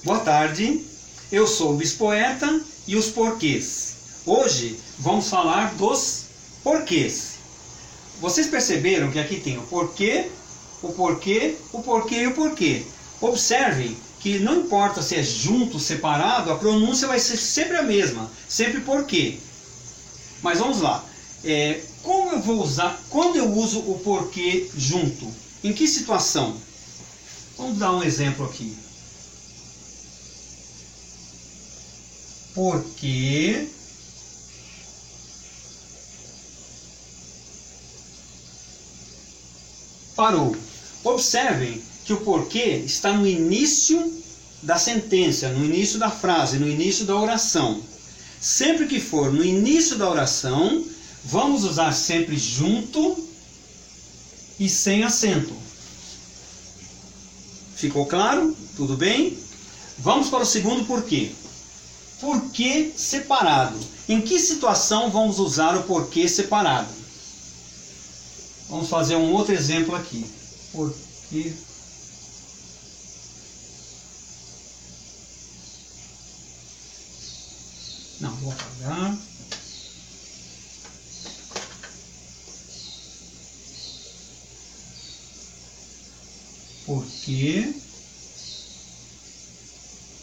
Boa tarde, eu sou o Bispoeta e os porquês. Hoje vamos falar dos porquês. Vocês perceberam que aqui tem o porquê, o porquê, o porquê e o porquê. Observem que não importa se é junto, separado, a pronúncia vai ser sempre a mesma, sempre porquê. Mas vamos lá. Como eu vou usar, quando eu uso o porquê junto? Em que situação? Vamos dar um exemplo aqui. Porquê parou. Observem que o porquê está no início da sentença, no início da frase, no início da oração. Sempre que for no início da oração, vamos usar sempre junto e sem acento. Ficou claro? Tudo bem? Vamos para o segundo porquê. Porquê separado. Em que situação vamos usar o porquê separado? Vamos fazer um outro exemplo aqui. Porquê. Não, vou apagar. Porquê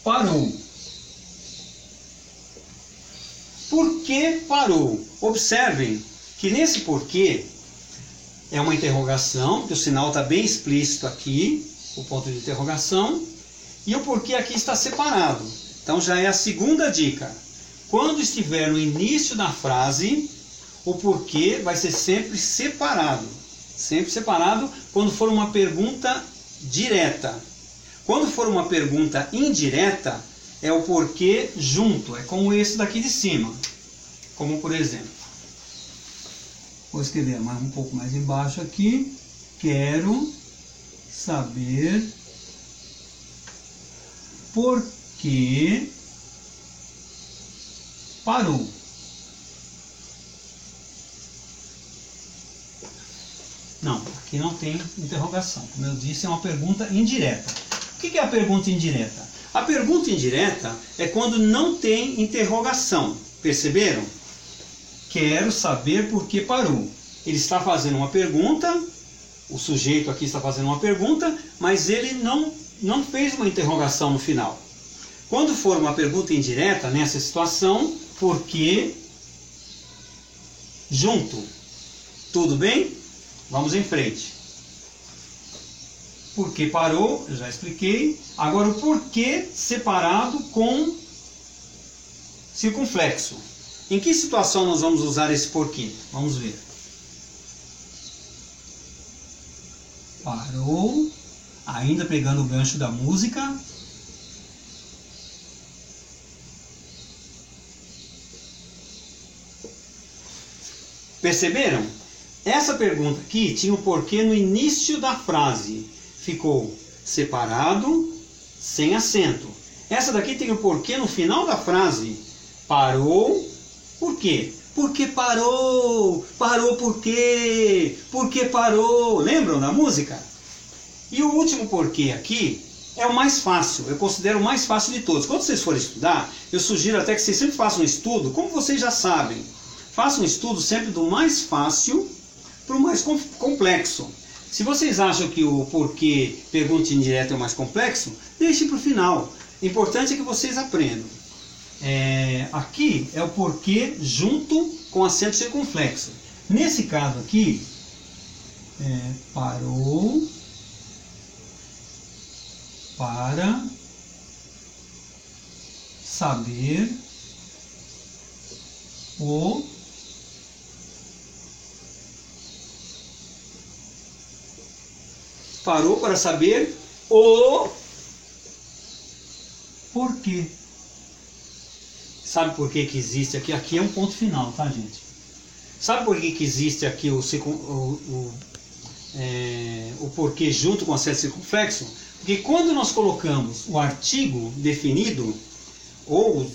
parou. Por que parou? Observem que nesse porquê é uma interrogação, que o sinal está bem explícito aqui, o ponto de interrogação, e o porquê aqui está separado. Então já é a segunda dica. Quando estiver no início da frase, o porquê vai ser sempre separado. Sempre separado quando for uma pergunta direta. Quando for uma pergunta indireta, é o porquê junto. É como esse daqui de cima. Como por exemplo. Vou escrever mais um pouco mais embaixo aqui. Quero saber por que parou. Não, aqui não tem interrogação. Como eu disse, é uma pergunta indireta. O que é a pergunta indireta? A pergunta indireta é quando não tem interrogação. Perceberam? Quero saber por que parou. Ele está fazendo uma pergunta, o sujeito aqui está fazendo uma pergunta, mas ele não fez uma interrogação no final. Quando for uma pergunta indireta, nessa situação, por que junto. Tudo bem? Vamos em frente. Por que parou, eu já expliquei. Agora o porquê separado com circunflexo. Em que situação nós vamos usar esse porquê? Vamos ver. Parou, ainda pegando o gancho da música. Perceberam? Essa pergunta aqui tinha o porquê no início da frase. Ficou separado, sem acento. Essa daqui tem o porquê no final da frase. Parou, por quê? Porque parou. Parou por quê? Porque parou. Lembram da música? E o último porquê aqui é o mais fácil. Eu considero o mais fácil de todos. Quando vocês forem estudar, eu sugiro até que vocês sempre façam um estudo, como vocês já sabem. Façam um estudo sempre do mais fácil para o mais complexo. Se vocês acham que o porquê pergunta indireta é o mais complexo, deixe para o final. O importante é que vocês aprendam. Aqui é o porquê junto com acento circunflexo. Nesse caso aqui, parou para saber o parou para saber o porquê. Sabe por que existe aqui? Aqui é um ponto final, tá, gente? Sabe por que existe aqui o porquê junto com o acento circunflexo? Porque quando nós colocamos o artigo definido, ou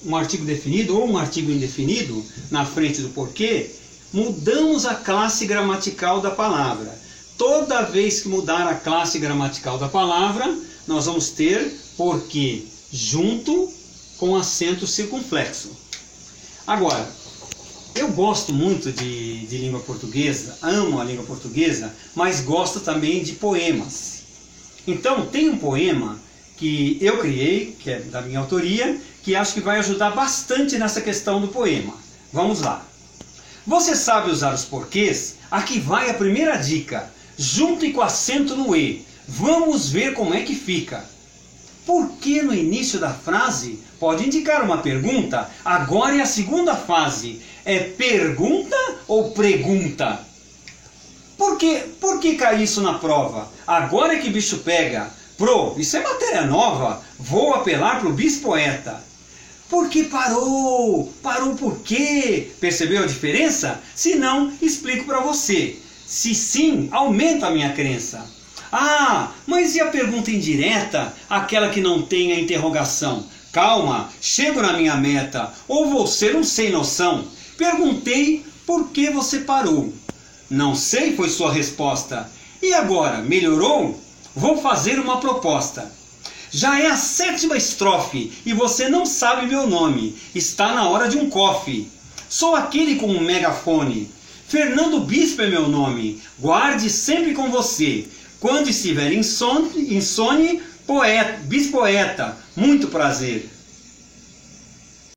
um artigo definido ou um artigo indefinido na frente do porquê, mudamos a classe gramatical da palavra. Toda vez que mudar a classe gramatical da palavra, nós vamos ter porquê junto com acento circunflexo. Agora, eu gosto muito de língua portuguesa, amo a língua portuguesa, mas gosto também de poemas. Então, tem um poema que eu criei, que é da minha autoria, que acho que vai ajudar bastante nessa questão do poema. Vamos lá. Você sabe usar os porquês? Aqui vai a primeira dica. Junte com acento no E. Vamos ver como é que fica. Porquê no início da frase pode indicar uma pergunta. Agora é a segunda fase. É pergunta ou pregunta? Por que cai isso na prova? Agora é que bicho pega. Pro, isso é matéria nova. Vou apelar pro bispoeta. Por que parou? Parou por quê? Percebeu a diferença? Se não, explico para você. Se sim, aumenta a minha crença. Ah, mas e a pergunta indireta? Aquela que não tem a interrogação. Calma, chego na minha meta. Ou vou ser um sem noção. Perguntei por que você parou. Não sei, foi sua resposta. E agora, melhorou? Vou fazer uma proposta. Já é a 7ª estrofe e você não sabe meu nome. Está na hora de um coffee. Sou aquele com um megafone. Fernando Bispo é meu nome. Guarde sempre com você. Quando estiver insone, bispoeta. Muito prazer.